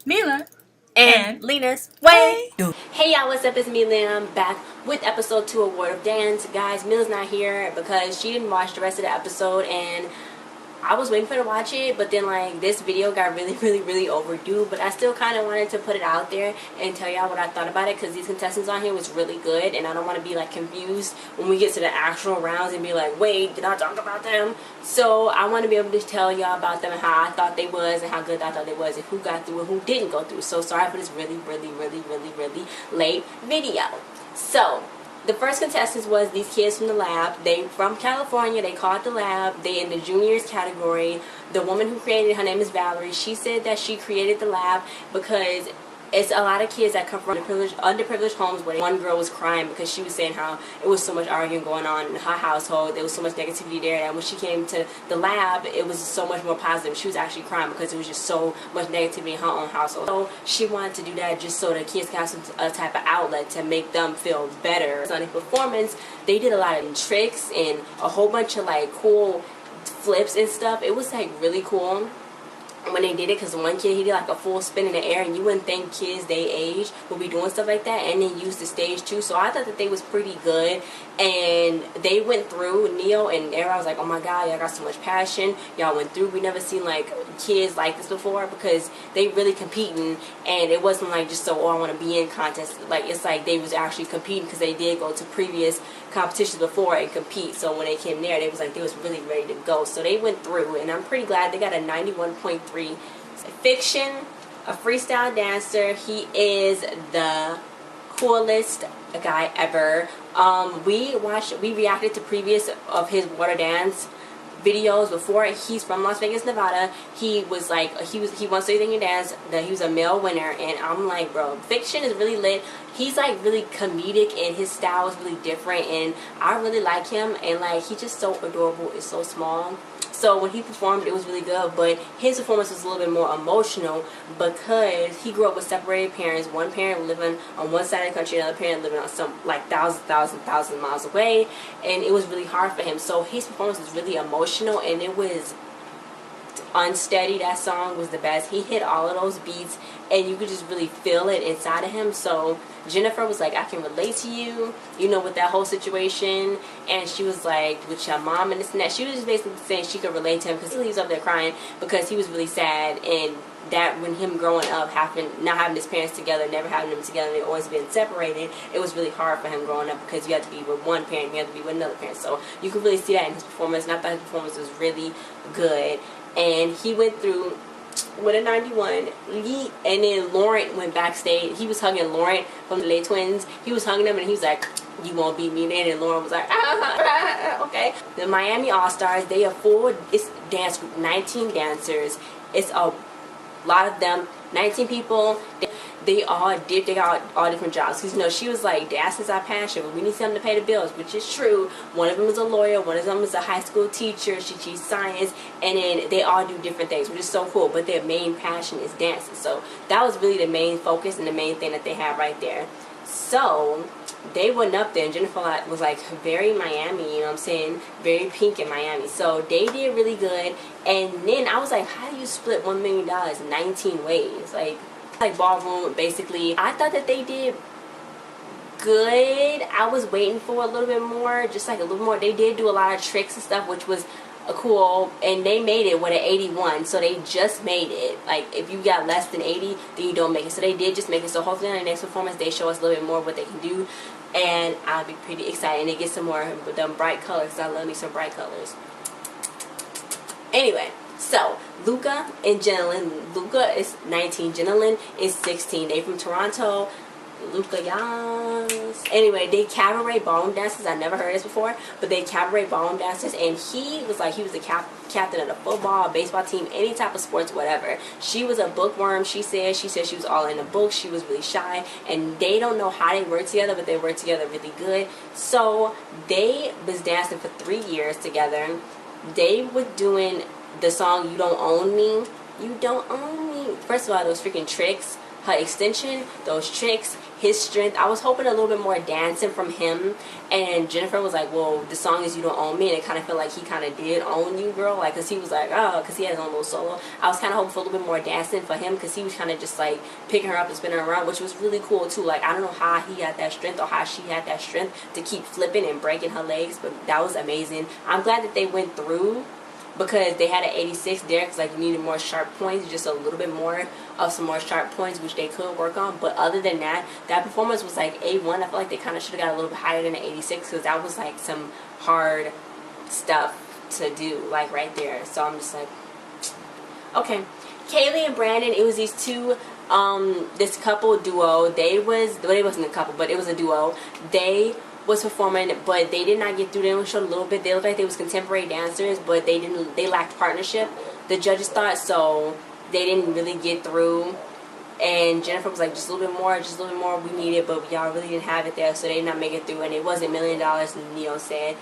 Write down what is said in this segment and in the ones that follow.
Mila and Lina's way. Hey y'all, what's up? It's me, Lina. I'm back with episode 2 of World of Dance. Guys, Mila's not here because she didn't watch the rest of the episode, and I was waiting for her to watch it, but then like this video got really overdue, but I still kind of wanted to put it out there and tell y'all what I thought about it, because these contestants on here was really good, and I don't want to be like confused when we get to the actual rounds and be like, wait, did I talk about them? So I want to be able to tell y'all about them and how I thought they was and how good I thought they was and who got through and who didn't go through. So sorry for this really late video. So the first contestants was these kids from the lab. They from California. They called the lab. They in the juniors category. The woman who created it, her name is Valerie. She said that she created the lab because it's a lot of kids that come from underprivileged homes where one girl was crying because she was saying how it was so much arguing going on in her household. There was so much negativity there, and when she came to the lab, it was so much more positive. She was actually crying because it was just so much negativity in her own household. So she wanted to do that just so the kids can have some type of outlet to make them feel better. On the performance, they did a lot of tricks and a whole bunch of like cool flips and stuff. It was like really cool when they did it, because one kid, he did like a full spin in the air, and you wouldn't think kids they age would be doing stuff like that, and then use the stage too. So I thought that they was pretty good, and they went through. Neo and everyone was like, oh my god, y'all got so much passion, y'all went through. We never seen like kids like this before, because they really competing, and it wasn't like just so, oh, I want to be in contests. Like, it's like they was actually competing because they did go to previous competitions before and compete. So when they came there, they was like, they was really ready to go. So they went through, and I'm pretty glad they got a 91.3. Fik-Shun, a freestyle dancer. He is the coolest guy ever. We reacted to previous of his water dance videos before. He's from Las Vegas, Nevada. He was like, he wants to sing and dance. That he was a male winner, and I'm like, bro, Fik-Shun is really lit. He's like really comedic, and his style is really different, and I really like him. And like, he's just so adorable. It's so small. So when he performed, it was really good, but his performance was a little bit more emotional because he grew up with separated parents. One parent living on one side of the country, another parent living on some like thousand miles away, and it was really hard for him. So his performance was really emotional, and it was unsteady. That song was the best. He hit all of those beats, and you could just really feel it inside of him. So Jennifer was like, I can relate to you, you know, with that whole situation. And she was like, with your mom and this and that. She was just basically saying she could relate to him because he was up there crying because he was really sad. And that when him growing up, not having his parents together, never having them together, they always been separated, it was really hard for him growing up because you had to be with one parent, you had to be with another parent. So you could really see that in his performance. And I thought his performance was really good. And he went through with a 91. And then Lauren went backstage. He was hugging Lauren from the Lay Twins. He was hugging them, and he was like, you won't beat me. And then Lauren was like, okay. The Miami All-Stars, they are full, it's dance group, 19 dancers. It's a lot of them, 19 people. They got all different jobs. Because, you know, she was like, dance is our passion, but we need something to pay the bills, which is true. One of them is a lawyer, one of them is a high school teacher, she teaches science, and then they all do different things, which is so cool, but their main passion is dancing. So that was really the main focus and the main thing that they had right there. So they went up there, and Jennifer was like very Miami, you know what I'm saying, very pink in Miami. So they did really good. And then I was like, how do you split $1 million 19 ways? Like ballroom, basically. I thought that they did good. I was waiting for a little bit more, just like a little more. They did do a lot of tricks and stuff, which was cool, and they made it with an 81. So they just made it. Like, if you got less than 80, then you don't make it. So they did just make it. So hopefully in the next performance they show us a little bit more of what they can do, and I'll be pretty excited. And they get some more with them bright colors, because I love me some bright colors. Anyway, so Luka and Jenalyn. Luka is 19, Jenalyn is 16. They from Toronto. Luka, yes. Anyway, they cabaret ballroom dancers. I never heard this before, but they cabaret ballroom dancers, and he was like, he was the captain of the football, baseball team, any type of sports, whatever. She was a bookworm. She said she was all in the books. She was really shy, and they don't know how they work together, but they work together really good. So they was dancing for 3 years together. They were doing the song "You Don't Own Me." You don't own me. First of all, those freaking tricks. Her extension, those tricks, his strength. I was hoping a little bit more dancing from him, and Jennifer was like, well, the song is You Don't Own Me, and it kind of felt like he kind of did own you, girl, like, because he was like, oh, because he had his own little solo. I was kind of hoping for a little bit more dancing for him, because he was kind of just like picking her up and spinning her around, which was really cool too. Like, I don't know how he had that strength or how she had that strength to keep flipping and breaking her legs, but that was amazing. I'm glad that they went through, because they had an 86 there, because like you needed more sharp points, just a little bit more of some more sharp points, which they could work on. But other than that, that performance was like A1. I feel like they kind of should have got a little bit higher than an 86, because that was like some hard stuff to do, like right there. So I'm just like, okay. Kaylee and Brandon, it was these two, this couple duo. They wasn't a couple, but it was a duo. They was performing, but they did not get through. They only showed a little bit. They looked like they was contemporary dancers, but they lacked partnership, the judges thought, so they didn't really get through. And Jennifer was like, just a little bit more, we need it, but y'all really didn't have it there, so they did not make it through, and it wasn't $1 million, and Neo said.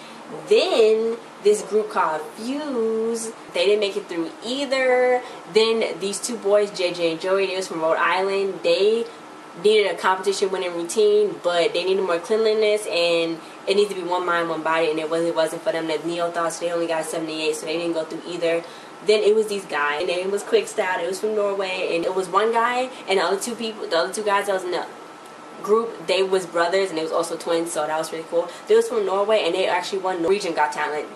Then this group called Fuse, they didn't make it through either. Then these two boys, JJ and Joey, they was from Rhode Island. They needed a competition winning routine, but they needed more cleanliness, and it needs to be one mind, one body, and it wasn't for them. The Neo thought, so they only got 78, so they didn't go through either. Then it was these guys, and their name was Quickstyle. It was from Norway, and it was one guy, and the other two guys that was in the group, they was brothers, and they was also twins, so that was really cool. They was from Norway, and they actually won Norwegian Got Talent.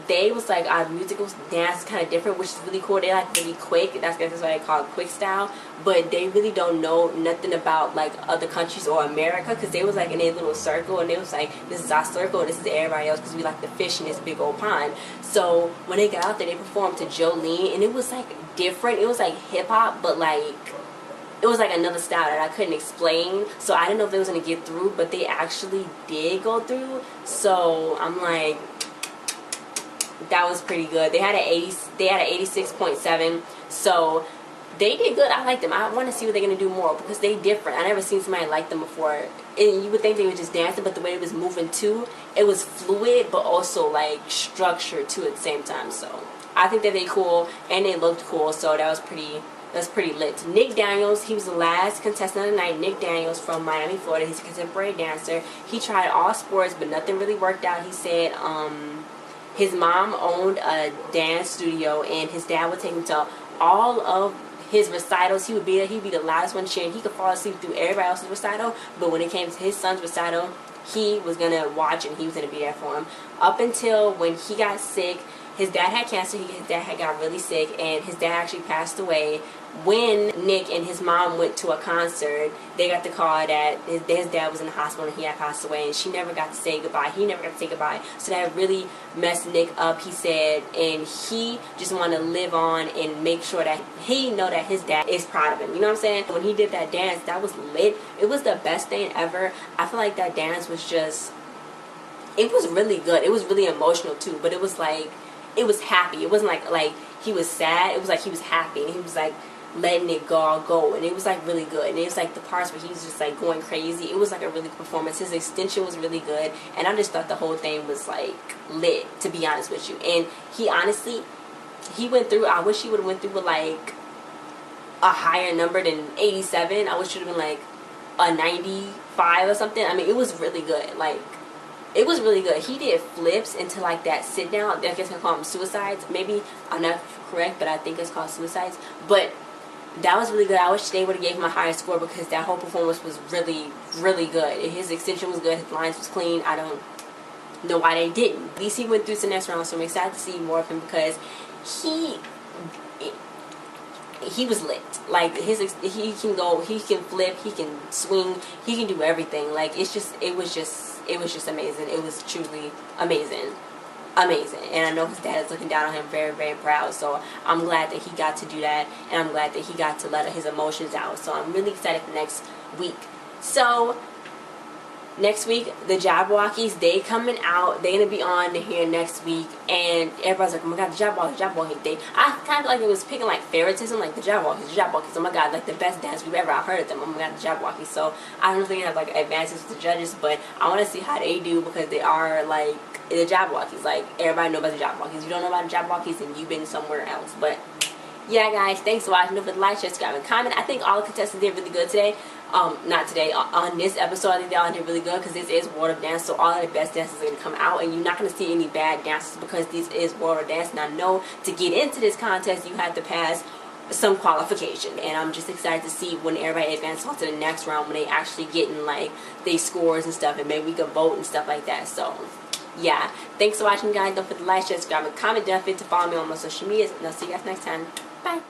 They was like, our musical dance is kind of different, which is really cool. They like really quick. That's why they call it quick style. But they really don't know nothing about like other countries or America, because they was like in a little circle, and they was like, this is our circle, and this is everybody else, because we like to fish in this big old pond. So when they got out there, they performed to Jolene, and it was like different. It was like hip hop, but like it was like another style that I couldn't explain. So I didn't know if they was gonna get through, but they actually did go through. So I'm like, that was pretty good. They had an 86.7, so they did good. I like them. I want to see what they're gonna do more, because they different. I never seen somebody like them before. And you would think they were just dancing, but the way it was moving too, it was fluid, but also like structured too at the same time. So I think that they cool, and they looked cool. So that was pretty lit. Nick Daniels, he was the last contestant of the night. Nick Daniels from Miami, Florida. He's a contemporary dancer. He tried all sports, but nothing really worked out. He said his mom owned a dance studio, and his dad would take him to all of his recitals. He would be there. He'd be the last one cheering. He could fall asleep through everybody else's recital, but when it came to his son's recital, he was going to watch, and he was going to be there for him. Up until when he got sick, his dad had cancer. His dad had got really sick, and his dad actually passed away. When Nick and his mom went to a concert, they got the call that his dad was in the hospital and he had passed away, and she never got to say goodbye. He never got to say goodbye. So that really messed Nick up, he said, and he just wanted to live on and make sure that he know that his dad is proud of him. You know what I'm saying? When he did that dance, that was lit. It was the best thing ever. I feel like that dance was just, it was really good. It was really emotional too, but it was like, it was happy. It wasn't like he was sad. It was like he was happy, and he was like letting it go, and it was like really good. And it was like the parts where he was just like going crazy. It was like a really good performance. His extension was really good, and I just thought the whole thing was like lit, to be honest with you. And he honestly, he went through, I wish he would have went through with like a higher number than 87. I wish it would have been like a 95 or something. I mean, it was really good. Like, it was really good. He did flips into like that sit down. I guess I call them suicides. Maybe I'm not correct, but I think it's called suicides. But that was really good. I wish they would have gave him a higher score, because that whole performance was really, really good. His extension was good. His lines was clean. I don't know why they didn't. At least he went through to the next round, so I'm excited to see more of him, because he was lit. Like, he can go, he can flip, he can swing, he can do everything. Like, it was just amazing. It was truly amazing. And I know his dad is looking down on him, very, very proud. So I'm glad that he got to do that, and I'm glad that he got to let his emotions out. So I'm really excited for next week. So next week, the Jabbawockeez, they coming out. They're going to be on here next week. And everybody's like, oh my God, the Jabbawockeez. I kind of like it was picking like favoritism, like the Jabbawockeez. Oh my God, like the best dance we've ever heard of them. Oh my God, the Jabbawockeez. So I don't think they have like advances with the judges, but I want to see how they do, because they are like the Jabbawockeez. Like, everybody knows about the Jabbawockeez. You don't know about the Jabbawockeez, and you've been somewhere else. But yeah, guys, thanks for watching. Don't forget to like, share, subscribe, and comment. I think all the contestants did really good today. Not today, on this episode, I think they all did really good because this is World of Dance, so all of the best dances are going to come out, and you're not going to see any bad dances because this is World of Dance, and I know to get into this contest, you have to pass some qualification, and I'm just excited to see when everybody advances on to the next round, when they actually getting, like, they scores and stuff, and maybe we can vote and stuff like that. So, yeah. Thanks for watching, guys. Don't forget to like, share, subscribe, and comment. Don't forget to follow me on my social media, and I'll see you guys next time. Bye.